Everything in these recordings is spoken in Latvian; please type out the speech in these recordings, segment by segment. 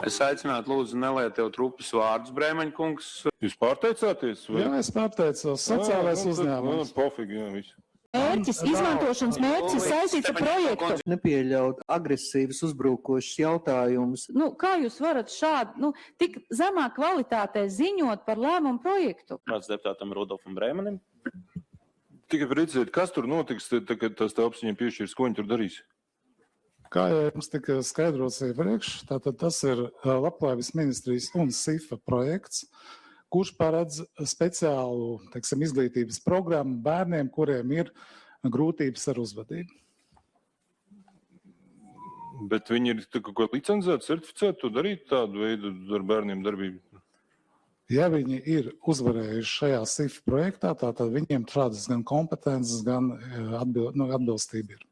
Es aicinātu lūdzu nelietot trupas vārdus, Brēmeņkungs. Jūs pārteicāties? Vai? Jā, es pārteicos. Sociālais uzņēmums. Pofīgi, jā, viss. Mērķis, izmantošanas mērķis ir saistīts ar projektu. Nepieļaut agresīvus uzbrukošus jautājumus. Kā jūs varat šādi, tik zemā kvalitātē ziņot par lēmumu projektu? Kāds deputātam Rudolfam Brēmanim? Tikai precizēt, kas tur notiks, kad tas telpas viņiem piešķirs, ko viņi tur darīs? Kā jau jums tika skaidrots iepriekš, tātad tas ir Labklājības ministrijas un SIFA projekts, kurš paredz speciālu, izglītības programmu bērniem, kuriem ir grūtības ar uzvedību. Bet viņi ir kaut ko licencēti, certificēti to darīt tādu veidu ar bērniem darbību? Ja viņi ir uzvarējuši šajā SIFA projektā, tad viņiem šādas gan kompetences, gan atbilstība ir.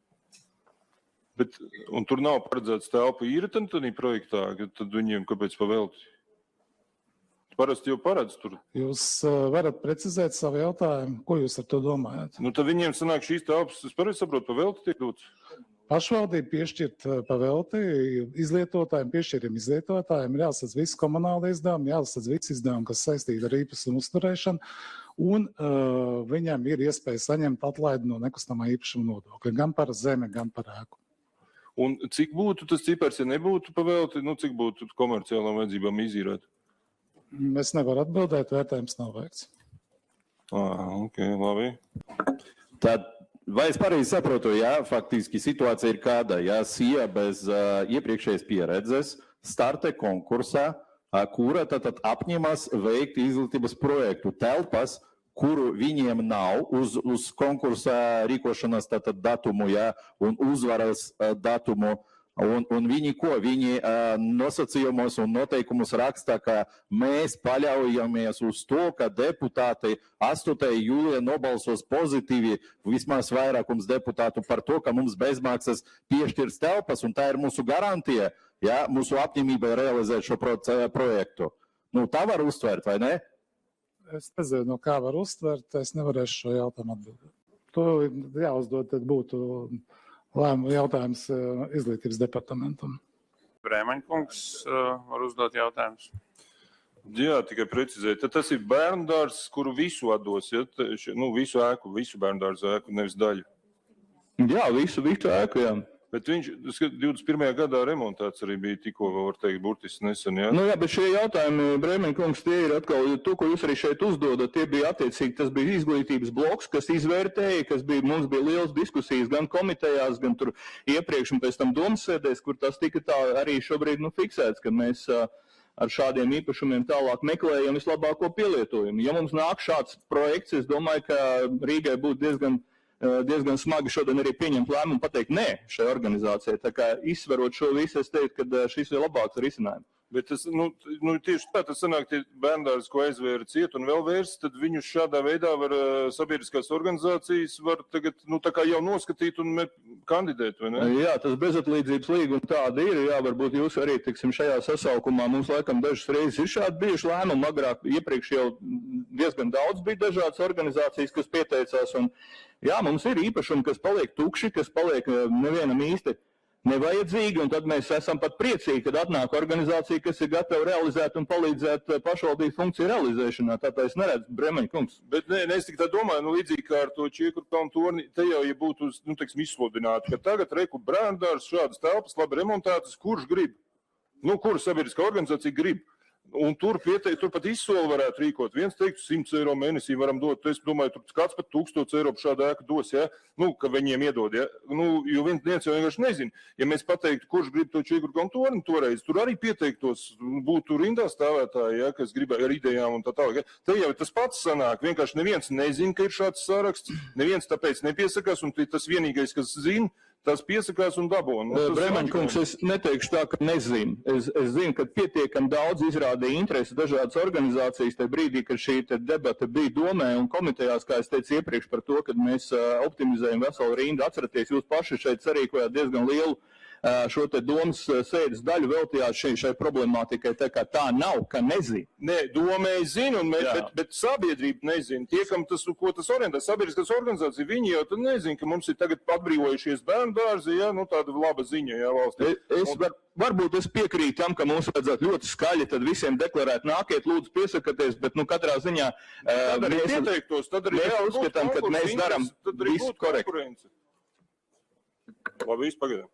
Un tur nav paredzēts telpa īra tādā projektā, tad viņiem kāpēc pavēlti? Parasti jau paredz tur. Jūs varat precizēt savu jautājumu, ko jūs ar to domājat? Tad viņiem sanāk šīs telpas, es pareizi saprotu, pavēlti tiek dots? Pašvaldība piešķirt pavēlti, izlietotājiem, piešķiriem izlietotājiem, ir jāsadz visi komunāli izdevumi, jāsadz visi izdevumi, kas saistīti ar īpašumu uzturēšanu, un viņam ir iespēja saņemt atlaidi no nekustamā īpašuma nodokļa, gan par zemi, gan par ēku. Un cik būtu tas cipars, ja nebūtu pavēlti, cik būtu komerciālām vajadzībām izīrēt? Es nevaru atbildēt, vērtējums nav veikts. Ok, labi. Tad, vai es pareizi saprotu, faktiski situācija ir kāda, SIA bez iepriekšējas pieredzes startē konkursā, kura tad apņemas veikt izglītības projektu telpas, kuru viņiem nav uz konkursa rīkošanas datumu, un uzvaras datumu. Un viņi Viņi nosacījumos un noteikumus raksta, ka mēs paļaujamies uz to, ka deputāti 8. jūlijā nobalsos pozitīvi, vismaz vairākums deputātu par to, ka mums bezmaksas piešķirs telpas, un tā ir mūsu garantija, mūsu apņemība realizēt šo projektu. Tā var uztvert, vai ne? Es nezinu, kā var uztvert, es nevarēšu šo jautājumu atbildēt. To jāuzdod, tad būtu lēmumu jautājums izglītības departamentam. Brēmeņkungs var uzdot jautājumus. Jā, tikai precizēt. Tad tas ir bērnu dārzs, kuru visu atdos, visu ēku, visu bērnu dārzu ēku, nevis daļu. Jā, visu ēku, jā. Bet viņš 21. gadā remontēts arī bija tikko, var teikt, burtiski nesen, jā? Bet šie jautājumi, Brēmeņkungs, tie ir atkal to, ko jūs arī šeit uzdodat, tie bija attiecīgi, tas bija izglītības bloks, kas izvērtēja, mums bija liels diskusijas gan komitejās, gan tur iepriekš un pēc tam domas sēdēs, kur tas tika tā arī šobrīd fiksēts, ka mēs ar šādiem īpašumiem tālāk meklējam vislabāko pielietojumu. Ja mums nāk šāds projekts, es domāju, ka Rīgai būtu diezgan smagi šodien arī pieņemt lēmumu pateikt nē šai organizācijai. Tā kā izsverot šo visu, es teiktu, ka šis ir labāks risinājums. Bet tas, tieši tā, tas sanāk, tie bērndārs, ko aizvēra ciet un vēl vērst, tad viņus šādā veidā var sabiedriskās organizācijas var tagad, tā kā jau noskatīt un kandidēt, vai ne? Jā, tas bezatlīdzības līguma tāda ir, varbūt jūs arī, šajā sasaukumā mums laikam dažas reizes ir šādi bijuši lēmumi, agrāk iepriekš jau diezgan daudz bija dažādas organizācijas, kas pieteicās, un mums ir īpašumi, kas paliek tukši, kas paliek nevienam īsti nevajadzīgi, un tad mēs esam pat priecīgi, kad atnāk organizācija, kas ir gatava realizēt un palīdzēt pašvaldību funkciju realizēšanā. Tātad es neredzu, Brēmeņkungs. Bet es tikai tā domāju, līdzīgi kā ar to Čiekurkalnu torni, te jau, ja būtu, izsludināti, ka tagad reku bērndārs šādas telpas labi remontētas, kurš grib? Kura sabiedriskā organizācija grib? Un tur pat izsoli varētu rīkot. Viens teikt, 100 eiro mēnesī varam dot. Es domāju, tur kāds pat 1000 eiro par šādu ēku dos, ka viņiem iedod, jo viens jau vienkārši nezina. Ja mēs pateiktu, kurš grib to Čiekurkalnu torni toreiz, tur arī pieteiktos, būtu rindā stāvētāji, kas grib ar idejām un tā tālāk. Te jau tas pats sanāk. Vienkārši neviens nezina, ka ir šāds saraksts, neviens tāpēc nepiesakās, un tas vienīgais, kas zina, tas piesakās un dabū. Brēmeņkungs, es neteikšu tā, ka nezinu. Es zinu, ka pietiekami daudz izrādīja interesi dažādas organizācijas tajā brīdī, kad šī debata bija domē un komitejās, kā es teicu iepriekš par to, kad mēs optimizējam veselu rindu. Atceraties, jūs paši šeit sarīkojāt diezgan lielu šo te domas sēdes daļu veltījāt šai problemātikai, tā kā tā nav, ka nezinu. Nē, domēji zina, bet sabiedrība nezina. Tie, kam tas, ko tas orientē, sabiedriskās organizācijas, viņi jau tad nezina, ka mums ir tagad atbrīvojušies bērnu dārzi, ja, nu tāda laba ziņa, ja, valstī. Varbūt es piekrītu tam, ka mums vajadzētu ļoti skaļi tad visiem deklarēt, nākiet, lūdzu, piesakaties, bet, nu, katrā ziņā tad arī pieteiktos, tad arī mēs uzskatām, ka mēs daram visu korekti. Labi, pagaidām.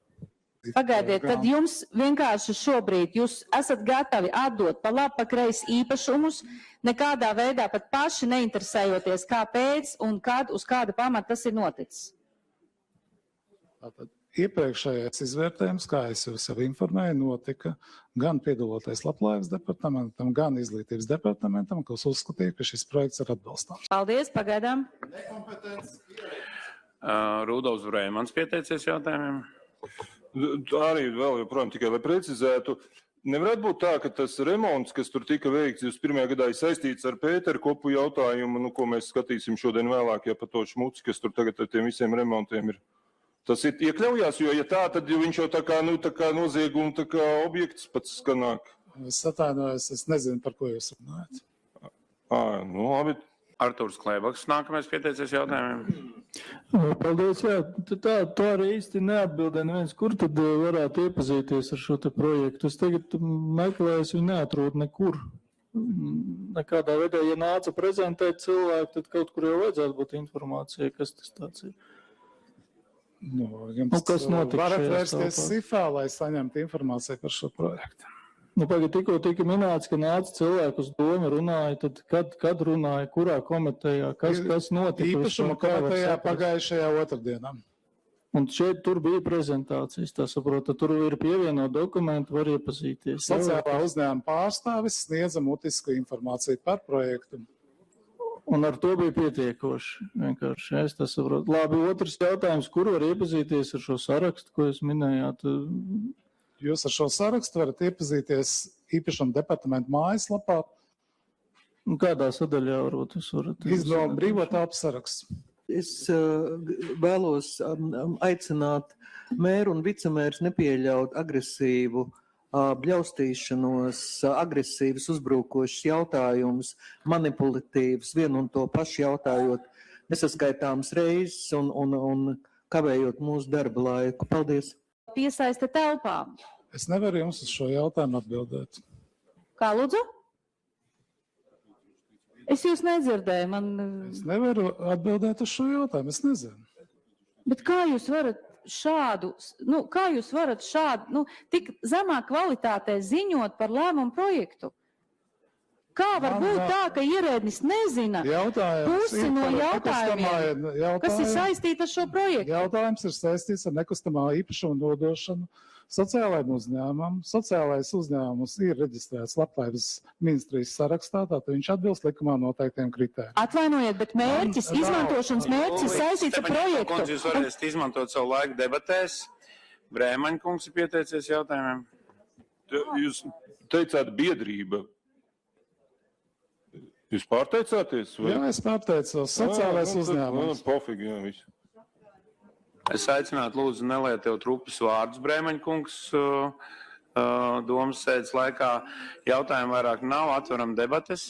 Pagaidiet, tad jums vienkārši šobrīd jūs esat gatavi atdot pa labi, pa kreisi īpašumus, nekādā veidā pat paši neinteresējoties, kāpēc un kad, uz kāda pamata tas ir noticis. Tātad iepriekšējais izvērtējums, kā es jūs jau informēju, notika gan piedaloties Labklājības departamentam, gan Izglītības departamentam, kas uzskatīja, ka šis projekts ir atbalstāms. Paldies, pagaidām. Rudolfs Brēmans pieteicies jautājumiem. Arī vēl joprojām tikai, lai precizētu, nevarētu būt tā, ka tas remonts, kas tur tika veikts, jūs pirmajā gadā ir saistīts ar Pēteru Kopu jautājumu, nu, ko mēs skatīsim šodien vēlāk, ja pa to šmuci, kas tur tagad ar tiem visiem remontiem ir. Tas ir iekļaujās, jo, ja tā, tad viņš jau tā kā nozieguma tā kā objekts pats skanāk. Es atvainojos, es nezinu, par ko jūs runājat. Nu, labi. Artūrs Klēbaks, nākamais pieteicies jautājumiem. Paldies, jā. Tā arī īsti neatbildē neviens, kur tad varētu iepazīties ar šo te projektu. Es tagad meklēju, viņu neatrodu nekur. Nekādā veidā, ja nāca prezentēt cilvēku, tad kaut kur jau vajadzētu būt informācija, kas tas tāds ir. Jums kas notika varat šajā vērsties telpā? SIFā, lai saņemtu informāciju par šo projektu. Tikko tika minēts, ka nāca cilvēku uz domu, runāja, tad kad runāja, kurā komitejā, kas notika? Īpašuma komitejā pagājušajā otrdienā. Un tur bija prezentācijas, tā saprota, tur ir pievienot dokumentu, var iepazīties. Sociālā uzņēmuma pārstāvis sniedza mutisku informāciju par projektu. Un ar to bija pietiekoši. Vienkārši, es tā saprotu. Labi, otrs jautājums, kur var iepazīties ar šo sarakstu, ko jūs minējāt? Jūs ar šo sarakstu varat iepazīties īpašuma departamenta mājaslapā. Kādā sadaļā varbūt jūs varat? Izdevuma brīvo telpu saraksts. Es vēlos aicināt mēru un vicemērs nepieļaut agresīvu bļaustīšanos, agresīvus uzbrukošus jautājumus, manipulatīvus, vienu un to pašu jautājot nesaskaitāmas reizes un kavējot mūsu darba laiku. Paldies! Piesaiste telpā. Es nevaru jums uz šo jautājumu atbildēt. Kā lūdzu? Es jūs nedzirdēju. Es nevaru atbildēt uz šo jautājumu, es nezinu. Bet kā jūs varat šādu, tik zemā kvalitātē ziņot par lēmumu projektu? Kā var būt tā, ka ierēdnis nezina pusi no jautājumiem, kas ir saistīti ar šo projektu? Jautājums ir saistīts ar nekustamā īpašuma nodošanu sociālajiem uzņēmumam. Sociālais uzņēmums ir reģistrēts Labklājības ministrijas sarakstā, tātad viņš atbilst likumā noteiktiem kritērijiem. Atvainojiet, bet mērķis, izmantošanas mērķis ir saistīts ar projektu. Jūs varēsiet izmantot savu laiku debatēs. Brēmaņa kungs ir pieteicies jautājumiem. Jūs teicāt biedrība. Jūs pārteicāties? Vai? Jā, es pārteicos. Sociālais uzņēmums. Pofīgi, jā, viss. Es aicinātu lūdzu nelietot rupjas vārdus, Brēmaņa kungs, domas sēdes laikā. Jautājumu vairāk nav, atveram debates.